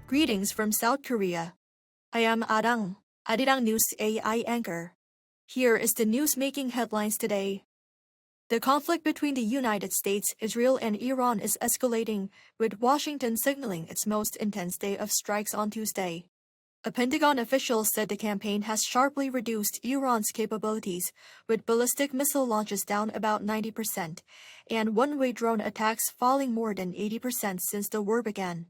Greetings from South Korea. I am Arirang News AI anchor. Here is the news making headlines today. The conflict between the United States, Israel, and Iran is escalating, with Washington signaling its most intense day of strikes on Tuesday. A Pentagon official said the campaign has sharply reduced Iran's capabilities, with ballistic missile launches down about 90%, and one-way drone attacks falling more than 80% since the war began.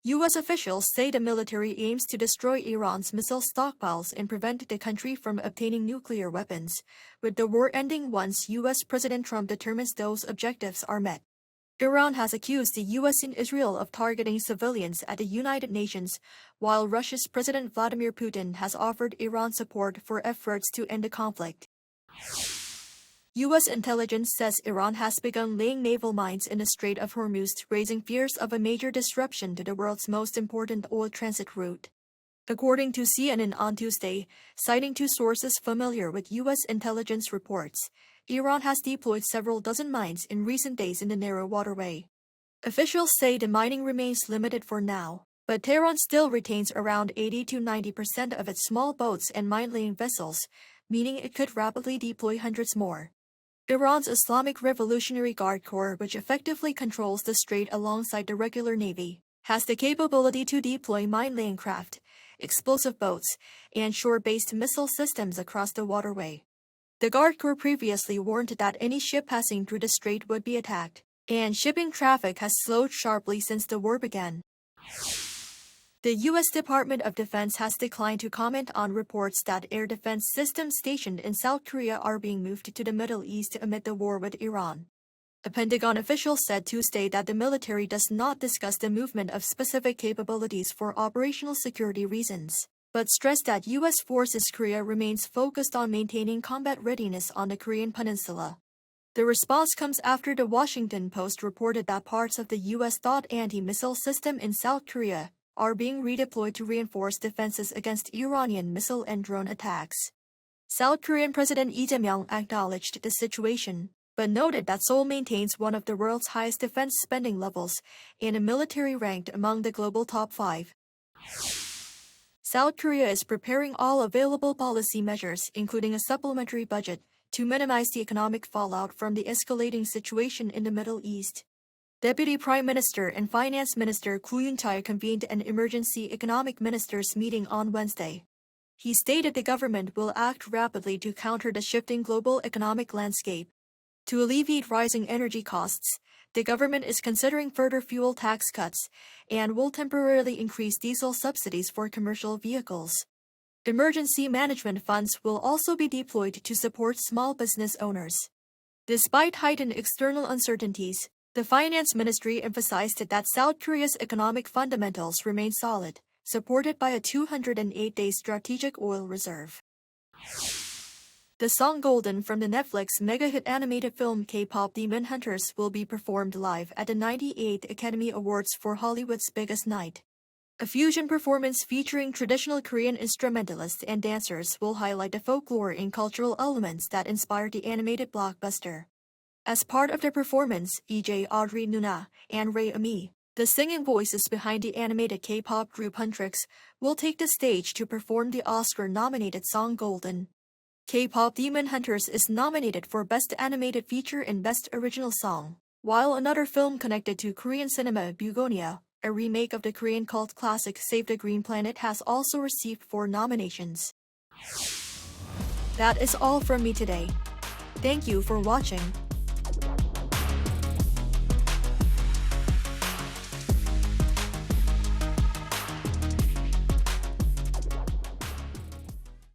U.S. officials say the military aims to destroy Iran's missile stockpiles and prevent the country from obtaining nuclear weapons, with the war ending once U.S. President Trump determines those objectives are met. Iran has accused the U.S. and Israel of targeting civilians at the United Nations, while Russia's President Vladimir Putin has offered Iran support for efforts to end the conflict. U.S. intelligence says Iran has begun laying naval mines in the Strait of Hormuz, raising fears of a major disruption to the world's most important oil transit route. According to CNN on Tuesday, citing two sources familiar with U.S. intelligence reports, Iran has deployed several dozen mines in recent days in the narrow waterway. Officials say the mining remains limited for now, but Tehran still retains around 80 to 90% of its small boats and mine-laying vessels, meaning it could rapidly deploy hundreds more. Iran's Islamic Revolutionary Guard Corps, which effectively controls the strait alongside the regular navy, has the capability to deploy mine-laying craft, explosive boats, and shore-based missile systems across the waterway. The Guard Corps previously warned that any ship passing through the strait would be attacked, and shipping traffic has slowed sharply since the war began. The U.S. Department of Defense has declined to comment on reports that air defense systems stationed in South Korea are being moved to the Middle East amid the war with Iran. A Pentagon official said Tuesday that the military does not discuss the movement of specific capabilities for operational security reasons, but stressed that U.S. Forces Korea remains focused on maintaining combat readiness on the Korean peninsula. The response comes after the Washington Post reported that parts of the U.S. THAAD anti-missile system in South Korea are being redeployed to reinforce defenses against Iranian missile and drone attacks. South Korean President Lee Jae-myung acknowledged the situation, but noted that Seoul maintains one of the world's highest defense spending levels and a military ranked among the global top 5. South Korea is preparing all available policy measures, including a supplementary budget, to minimize the economic fallout from the escalating situation in the Middle East. Deputy Prime Minister and Finance Minister Koo Yoon-tae convened an emergency economic ministers meeting on Wednesday. He stated the government will act rapidly to counter the shifting global economic landscape. To alleviate rising energy costs, the government is considering further fuel tax cuts and will temporarily increase diesel subsidies for commercial vehicles. Emergency management funds will also be deployed to support small business owners. Despite heightened external uncertainties, the Finance Ministry emphasized that South Korea's economic fundamentals remain solid, supported by a 208-day strategic oil reserve. The song Golden from the Netflix mega-hit animated film KPop Demon Hunters will be performed live at the 98th Academy Awards for Hollywood's biggest night. A fusion performance featuring traditional Korean instrumentalists and dancers will highlight the folklore and cultural elements that inspired the animated blockbuster. As part of the performance, EJ Audrey Nuna and Ray Ami, the singing voices behind the animated K-pop group Huntrix, will take the stage to perform the Oscar-nominated song Golden. KPop Demon Hunters is nominated for Best Animated Feature and Best Original Song, while another film connected to Korean cinema, Bugonia, a remake of the Korean cult classic Save the Green Planet, has also received 4 nominations. That is all from me today. Thank you for watching.